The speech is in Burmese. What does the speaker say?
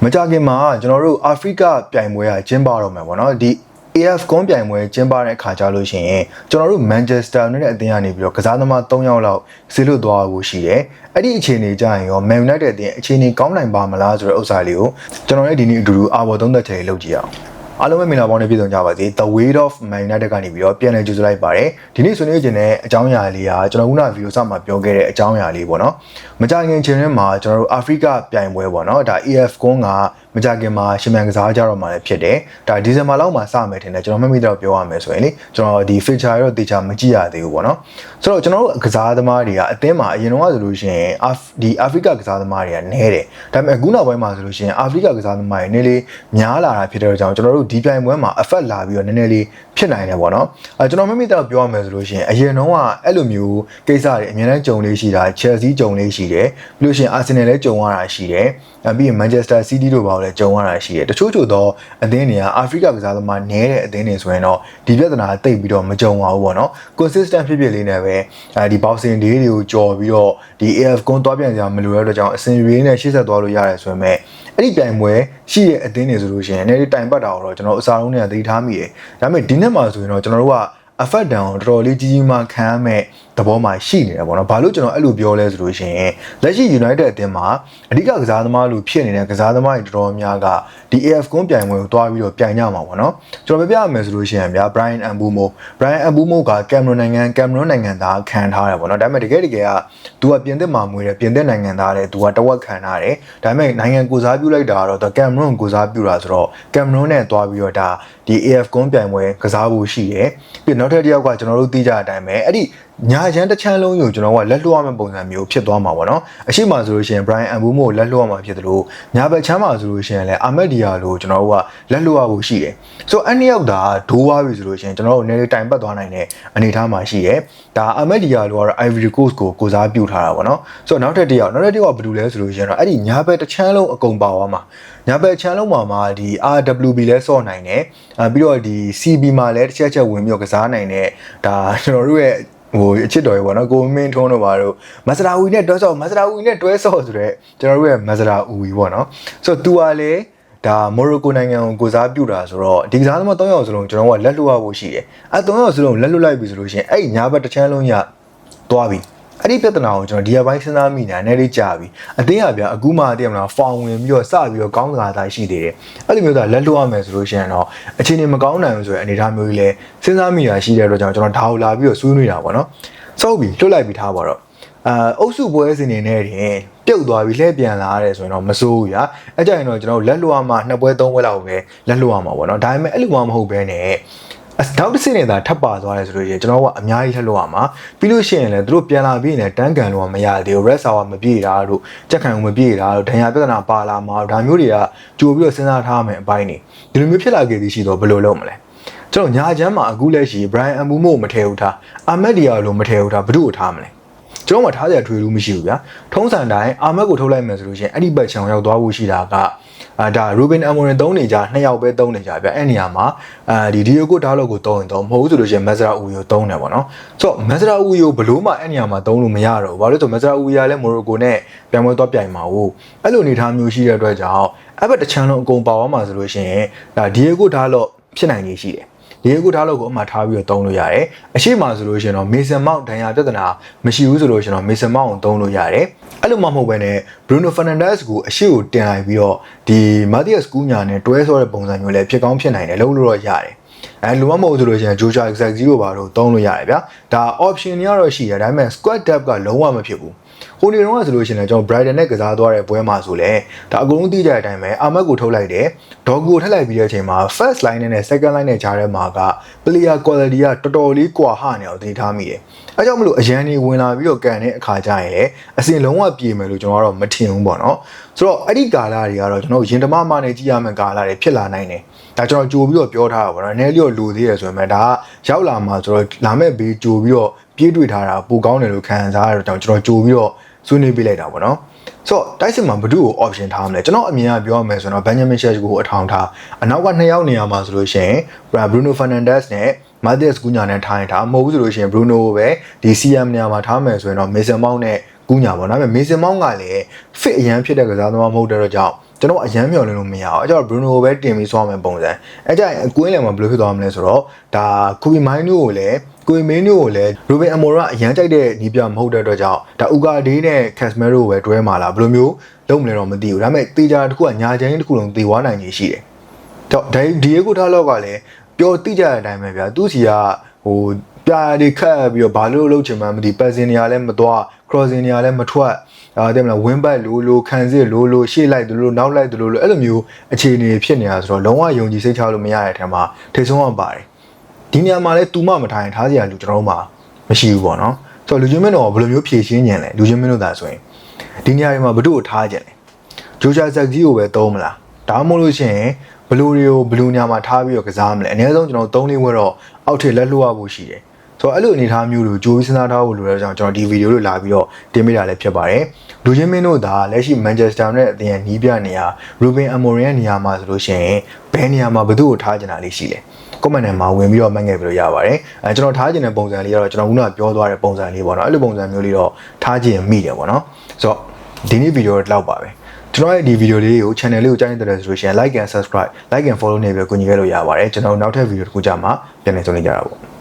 မကြခင်မှာကျွန်တော်တို့အာဖရိကပြိုင်ပွဲကကျင်းပတော့မယ်ပေါ့နော်ဒီ AFCON ပြိုင်ပွဲကျင်းပတဲ့အခါကြလို့ရှိရင်ကျွန်တော်တို့ Manchester United အသင်းကနေပြီးတော့ကစားသမား3ယောက်လောက်ဆေးလွတ်သွားဖို့ရှိတယ်။အဲ့ဒီအခြေအနေကြရင်ရော Man United အသင်းအခြေအနေကောင်းနိုင်ပါမလားဆိုတဲ့ဥစ္စာလေးကိုကျွန်တော်လည်းဒီနေ့အတူတူအာဘော်သုံးသက်ချယ်လုပ်ကြည့်အောင်။အားလုံးပဲမင်္ဂလာပေါင်းနဲ့ပြည့်စုံကြပါစေ The Weight of Man United ကနေပြီးတော့ပြန်လည်ကြိုဆိုလိုက်ပါတယ်ဒီနေ့ဆွေးနွေးခြင်းတဲ့အကြောင်းအရာလေးကကျွန်တော်ခုနဗီဒီယိုစမှာပြောခဲ့တဲ့အကြောင်းအရာလေးပေါ့နော်မကြခင်ချိန်ထဲမှာကျွန်တော်တို့အာဖရိကပြိုင်ပွဲပေါ့နော်ဒါ AFCON ကမကြခင်မှာရှင်မြန်ကစားကြတော့မှလည်းဖြစ်တယ်ဒါဒီဇင်ဘာလောက်မှာစမယ်ထင်တယ်ကျွန်တော်မှတ်မိတော့ပြောရမယ်ဆိုရင်လေကျွန်တော်ဒီ feature ရောတေချာမကြည့်ရသေးဘူးပေါ့နော်ဆိုတော့ကျွန်တော်တို့ကစားသမားတွေကအသင်းမှာအရင်တော့ဆိုလို့ရှိရင်ဒီအာဖရိကကစားသမားတွေကနည်းတယ်ဒါပေမဲ့အခုနောက်ပိုင်းမှာဆိုလို့ရှိရင်အာဖရိကကစားသမားတွေနည်းလေးများလာတာဖြစ်တဲ့ကြောင့်ကျွန်တော်တို့ဒီပြိုင်ပွဲမှာ effect လာပြီးတော့နည်းနည်းလေးဖြစ်နိုင်တယ်ပေါ့နော်ကျွန်တော်မှတ်မိတော့ပြောရမယ်ဆိုလို့ရှိရင်အရင်တော့ကအဲ့လိုမျိုးကိစ္စတွေအများနဲ့ကြုံလေးရှိတာ Chelsea ကြုံလေးရှိတယ်ပြီးလို့ရှိရင် Arsenal လည်းကြုံရတာရှိတယ်ပြီးရင် Manchester City တို့ဘာလို့လဲကြုံရတာရှိတယ်တချို့တော့အသင်းတွေကအာဖရိကကစားသမားနည်းတဲ့အသင်းတွေဆိုရင်တော့ဒီပြဿနာတိတ်ပြီးတော့မကြုံပါဘူးပေါ့နော် consistent ဖြစ်ဖြစ်လေးနဲ့ပဲဒီ boxing day တွေကိုကြော်ပြီးတော့ဒီ AFCON သွားပြန်ကြမလို့ရတဲ့ကြောင့်အစင်ရေးနဲ့ရှေ့ဆက်သွားလို့ရတယ်ဆိုပေမဲ့အဲ့ဒီပြိုင်ပွဲရှိတဲ့အသင်းတွေဆိုလို့ရှိရင်လည်းတိုင်ပတ်တာတော့ကျွန်တော်အစားလုံးနဲ့သိထားမိတယ်ဒါပေမဲ့ဒီနေ့မှာဆိုရင်တော့ကျွန်တော်တို့က effect down တော်တော်လေးကြီးကြီးမားခံရမဲ့သဘောမှာရှိနေတယ်ပေါ့နော်ဘာလို့ကျွန်တော်အဲ့လိုပြောလဲဆိုလို့ရှိရင်လက်ရှိ United အသင်းမှာအဓိကကစားသမားလို့ဖြစ်နေတဲ့ကစားသမားတွေတော်တော်များကဒီ AFCON ပြိုင်ပွဲကိုတွားပြီးတော့ပြိုင်ကြမှာပေါ့နော်ကျွန်တော်ပြပြရမယ်ဆိုလို့ရှိရင်ဗျာ Bryan Mbeumo ကကင်မရွန်နိုင်ငံသားခံထားတယ်ပေါ့နော်ဒါပေမဲ့တကယ်ကသူကပြင်သစ်မှာမွေးတယ်ပြင်သစ်နိုင်ငံသားတယ်သူကတဝက်ခံထားတယ်ဒါပေမဲ့နိုင်ငံကိုစားပြုလိုက်တာတော့ကင်မရွန်ကိုစားပြုတာဆိုတော့ကင်မရွန်နဲ့တွားပြီးတော့ဒါဒီ AFCON ပြိုင်ပွဲကစားဖို့ရှိတယ်ပြီးနောက်ထပ်တစ်ယောက်ကကျွန်တော်တို့သိကြတဲ့အတိုင်းပဲအဲ့ဒီညာချမ်းတစ်ချမ်းလုံးကိုကျွန်တော်ကလက်လွှတ်ရမယ့်ပုံစံမျိုးဖြစ်သွားမှာပေါ့နော်အရှိမဆိုလို့ရှိရင် Bryan Mbeumo ကိုလက်လွှတ်ရမှာဖြစ်တယ်လို့ညာဘက်ချမ်းမှာဆိုလို့ရှိရင်လည်း Ahmed Diallo ကိုကျွန်တော်တို့ကလက်လွှတ်ရဖို့ရှိတယ်ဆိုတော့အဲ့နှစ်ယောက်ဒါဒိုးသွားပြီဆိုလို့ရှိရင်ကျွန်တော်တို့နည်းနည်းတိုင်ပတ်သွားနိုင်တဲ့အနေအထားမှာရှိတယ်ဒါ Ahmed Diallo ကတော့ Ivory Coast ကိုစားပြုထားတာပေါ့နော်ဆိုတော့နောက်ထပ်တစ်ယောက်ကဘယ်လိုလဲဆိုလို့ရှိရင်တော့အဲ့ဒီညာဘက်တစ်ချမ်းလုံးအကုန်ပါသွားမှာညာဘက်ချမ်းလုံးမှာဒီ RWB လဲဆော့နိုင်တယ်ပြီးတော့ဒီ CB မှာလည်းတစ်ချက်ဝင်ပြီးတော့ကစားနိုင်တဲ့ဒါကျွန်တော်တို့ရဲ့အချစ်တော်ရေပေါ့နော်ကိုမင်းထုံးတို့ပါတော့မစရာဦးနဲ့တွဲဆော့ဆိုတဲ့ကျွန်တော်တို့ရဲ့မစရာဦးပေါ့နော်ဆိုတော့သူကလည်းဒါမော်ရိုကိုနိုင်ငံကိုကိုစားပြုတာဆိုတော့ဒီကစားသမား3ယောက်စလုံးကျွန်တော်ကလက်လွှတ်ရဖို့ရှိတယ်အဲ3ယောက်စလုံးလက်လွှတ်လိုက်ပြီဆိုလို့ရှိရင်အဲ့ညာဘက်တစ်ချမ်းလုံးရသွားပြီအဲ့ဒီပြဿနာကိုကျွန်တော်ဒီအပိုင်းစဉ်းစားမိနေတာနည်းလေးကြာပြီအတင်းကဗျာအခုမှတည်မလားဖောင်ဝင်ပြီးတော့စပြီးတော့ကောင်းစကားတိုင်းရှိသေးတယ်အဲ့လိုမျိုးသာလက်လွှတ်ရမယ်ဆိုလို့ရှိရင်တော့အခြေအနေမကောင်းနိုင်ဘူးဆိုရင်အနေအထားမျိုးကြီးလဲစဉ်းစားမိတာရှိတဲ့အတွက်ကြောင့်ကျွန်တော်ဒါကိုလာပြီးတော့ဆွေးနွေးတာပေါ့နော်စောက်ပြီးလွှတ်လိုက်ပြီးထားပါတော့အုပ်စုပွဲစဉ်နေနဲ့တင်ပြုတ်သွားပြီးလှည့်ပြန်လာရတယ်ဆိုရင်တော့မစိုးဘူးဗျာအဲ့ကြရင်တော့ကျွန်တော်လက်လွှတ်ရမှာ2ပွဲ3ပွဲလောက်ပဲလက်လွှတ်ရမှာပေါ့နော်ဒါပေမဲ့အဲ့လိုမှမဟုတ်ဘဲနဲ့နောက်တစ်ဆင့်နေတာထပ်ပါသွားတယ်ဆိုလို့ရှိရင်ကျွန်တော်ကအများကြီးထပ်လို့ရမှာပြီးလို့ရှိရင်လည်းသူတို့ပြန်လာပြီးရင်တန်းကန်လို့မရသေးဘူး red hour မပြည့်တာတို့ကြက်ခံမပြည့်တာတို့ဒဏ်ရာပြဿနာပါလာမှာဒါမျိုးတွေကကြိုပြီးတော့စဉ်းစားထားမယ်အပိုင်းနေဒီလိုမျိုးဖြစ်လာခဲ့သည်ရှိတော့ဘယ်လိုလုပ်မလဲကျွန်တော်ညာချမ်းမှာအခုလက်ရှိ Bryan Mbeumo မထဲဘူးထား Ahmed Diallo မထဲဘူးထားဘယ်သူ့ကိုထားမလဲကျွန်တော်မှထားစရာထွေလို့မရှိဘူးဗျာထုံးစံတိုင်းအာမက်ကိုထုတ်လိုက်မယ်ဆိုလို့ရှိရင်အဲ့ဒီဘက်ချောင်ရောက်သွားဖို့ရှိတာကဒါ Ruben Amorim 3နေကြ2ယောက်ပဲ3နေကြဗျအဲ့နေရာမှာဒီ Diogo Dalot ကို3ရင်3မဟုတ်ဘူးဆိုလို့ရှိရင် Mazraoui ကို3တယ်ပေါ့နော်ဆိုတော့ Mazraoui ကိုဘလို့မှအဲ့နေရာမှာ3လို့မရတော့ဘူးဘာလို့လဲဆို Mazraoui ကလည်း Morocco နဲ့ပြိုင်ပွဲသွားပြိုင်မှာဟုတ်အဲ့လိုအနေထားမျိုးရှိတဲ့အတွက်ကြောင့်အဲ့ဘက်တစ်ချမ်းလုံးအကုန်ပါသွားမှာဆိုလို့ရှိရင်ဒါ Diogo Dalot ဖြစ်နိုင်နေရှိတယ်ဒီအခုထားလို့ကိုအမှထားပြီးတော့တုံးလို့ရတယ်အရှိမဆိုလို့ရှိရင်တော့ Mason Mount ဒဏ်ရာပြဿနာမရှိဘူးဆိုလို့ရှိရင်တော့ Mason Mount ကိုတုံးလို့ရတယ်အဲ့လိုမှမဟုတ်ဘဲနဲ့ Bruno Fernandes ကိုအရှိကိုတင်လိုက်ပြီးတော့ဒီ Matheus Cunha နဲ့တွဲဆောတဲ့ပုံစံမျိုးလည်းဖြစ်ကောင်းဖြစ်နိုင်တယ်လို့တော့ရတယ်လိုမှမဟုတ်ဆိုလို့ရှိရင် Joshua Zirkzee ဘာလို့တုံးလို့ရတယ်ဗျာဒါ option တွေကတော့ရှိတယ်ဒါပေမဲ့ squad depth ကလုံးဝမဖြစ်ဘူးဟိုနေတော့ဆိုလို့ရှိရင်ကျွန်တော် Brighton နဲ့ကစားသွားတဲ့ပွဲမှာဆိုလဲဒါအကုန်လုံးသိကြတဲ့အတိုင်းပဲအာမက်ကိုထုတ်လိုက်တယ်ဒေါဂူကိုထပ်လိုက်ပြီးတဲ့အချိန်မှာ first line နဲ့ second line နဲ့ကြားထဲမှာက player quality ကတော်တော်လေးကွာဟနေအောင်သတိထားမိတယ်အဲကြောင့်မလို့အရန်နေဝင်လာပြီးတော့ကန်တဲ့အခါကျရင်လည်းအစင်လုံးဝပြေမယ်လို့ကျွန်တော်ကတော့မထင်ဘူးပေါ့နော်ဆိုတော့အဲ့ဒီကာလတွေကတော့ကျွန်တော်ရင်တမမနဲ့ကြည့်ရမယ့်ကာလတွေဖြစ်လာနိုင်တယ်ဒါကျွန်တော်ကြိုပြီးတော့ပြောထားတာပေါ့နော်နည်းလေးတော့လိုသေးတယ်ဆိုပေမဲ့ဒါကရောက်လာမှာဆိုတော့လာမဲ့ဘေးကြိုပြီးတော့ပြေးတွေ့ထားတာပိုကောင်းတယ်လို့ခံစားရတော့ကျွန်တော်ကြိုပြီးတော့ဆွေးနွေးပေးလိုက်တာပေါ့နော်ဆိုတော့တိုက်စစ်မှာဘယ်သူ့ကို option ထားမလဲကျွန်တော်အမြင်ကပြောရမယ်ဆိုတော့ Benjamin Shesh ကိုအထောင်ထားအနောက်က2ယောက်နေရာမှာဆိုလို့ရှိရင် Bruno Fernandes နဲ့ Matheus Cunha နဲ့ထားရင်ထားမဟုတ်ဘူးဆိုလို့ရှိရင် Bruno ကိုပဲဒီ CM နေရာမှာထားမယ်ဆိုရင်တော့ Mason Mount နဲ့Cunhaပေါ့နော်ဒါပေမဲ့ Mason Mount ကလည်း fit အရန်ဖြစ်တဲ့ကစားသမားမဟုတ်တဲ့တော့ကြောင့် ကျွန်တော်အရန်မျှော်လင့်လို့မရအောင်အဲ့တော့ Bruno ကိုပဲတင်ပြီးသွားမယ်ပုံစံအဲ့ကြရင်ကွင်းလယ်မှာဘယ်လိုဖြစ်သွားမလဲဆိုတော့ဒါ Kobe Mino ကိုလည်း Kobe Mino ကိုလည်း Ruben Amora အရန်ကြိုက်တဲ့နီးပြမဟုတ်တဲ့အတွက်ကြောင့်ဒါ Ugarte နဲ့ Casemiro ကိုပဲတွဲမှာလားဘယ်လိုမျိုးလုပ်မလဲတော့မသိဘူးဒါပေမဲ့တေချာတစ်ခုကညာချင်းတစ်ခုလုံးတေသွားနိုင်ကြီးရှိတယ်တော့ဒီယေကိုထားတော့ကလည်းပျော်တိကြတဲ့အတိုင်းပဲဗျာသူစီကဟိုပြာတွေခတ်ပြီးတော့ဘာလို့လုပ်ချင်မှမသိပတ်စင်နေရလဲမသွား crossing နေရလဲမထွက်တဲ့မလား win back လိုခံစစ်လိုရှေ့လိုက်လိုနောက်လိုက်လိုအဲ့လိုမျိုးအခြေအနေဖြစ်နေတာဆိုတော့လုံးဝယုံကြည်စိတ်ချလို့မရတဲ့အထက်မှာထိတ်ဆုံးအောင်ပါတယ်ဒီနေရာမှာလဲတူမမထိုင်ထားစရာလူကျွန်တော်တို့မှာမရှိဘူးပေါ့နော်ဆိုတော့လူချင်းမင်းတို့ကဘယ်လိုမျိုးဖြည့်ရှင်းညင်လဲလူချင်းမင်းတို့သာဆိုရင်ဒီနေရာတွေမှာဘယ်သူ့ကိုထားကြလဲဂျိုရှာဇက်ကြီးကိုပဲသုံးမလားဒါမှမဟုတ်လို့ရှိရင်ဘလူတွေကိုဘလူညာမှာထားပြီးတော့ကစားမလဲအနည်းဆုံးကျွန်တော်3 လေးဝက်တော့အောက်ထစ်လက်လွှတ်ရဖို့ရှိတယ်ဆိုတော့အဲ့လိုအနေအထားမျိုးတွေကိုကြိုးပြီးစဉ်းစားထားဖို့လိုတဲ့ကြောင့်ကျွန်တော်ဒီဗီဒီယိုကိုလာပြီးတော့တင်ပေးတာလည်းဖြစ်ပါတယ်လူချင်းမင်းတို့ဒါလက်ရှိမန်ချက်စတာနဲ့အသင်းရဲ့နီးပြနေရာရူဘင်အမိုရင်ရဲ့နေရာမှာဆိုလို့ရှိရင်ဘယ်နေရာမှာဘသူ့ကိုထားကျင်တာလေးရှိလဲcomment ထဲမှာဝင်ပြီးတော့မှတ်ခဲ့ပြီးလို့ရပါတယ်ကျွန်တော်ထားကျင်တဲ့ပုံစံလေးကတော့ကျွန်တော်ခုနကပြောသွားတဲ့ပုံစံလေးပေါ့နော်အဲ့လိုပုံစံမျိုးလေးတော့ထားကျင်မိတယ်ပေါ့နော်ဆိုတော့ဒီနေ့ဗီဒီယိုတော့လောက်ပါပဲကျွန်တော်ရဲ့ဒီဗီဒီယိုလေးကို channel လေးကိုကြိုက်နေတဲ့ဆိုလို့ရှိရင် like and subscribe like and follow နေပြီးကူညီခဲ့လို့ရပါတယ်ကျွန်တော်နောက်ထပ်ဗီဒီယိုတစ်ခုကြမှာပြန်လည်ဆုံနေကြတာပေါ့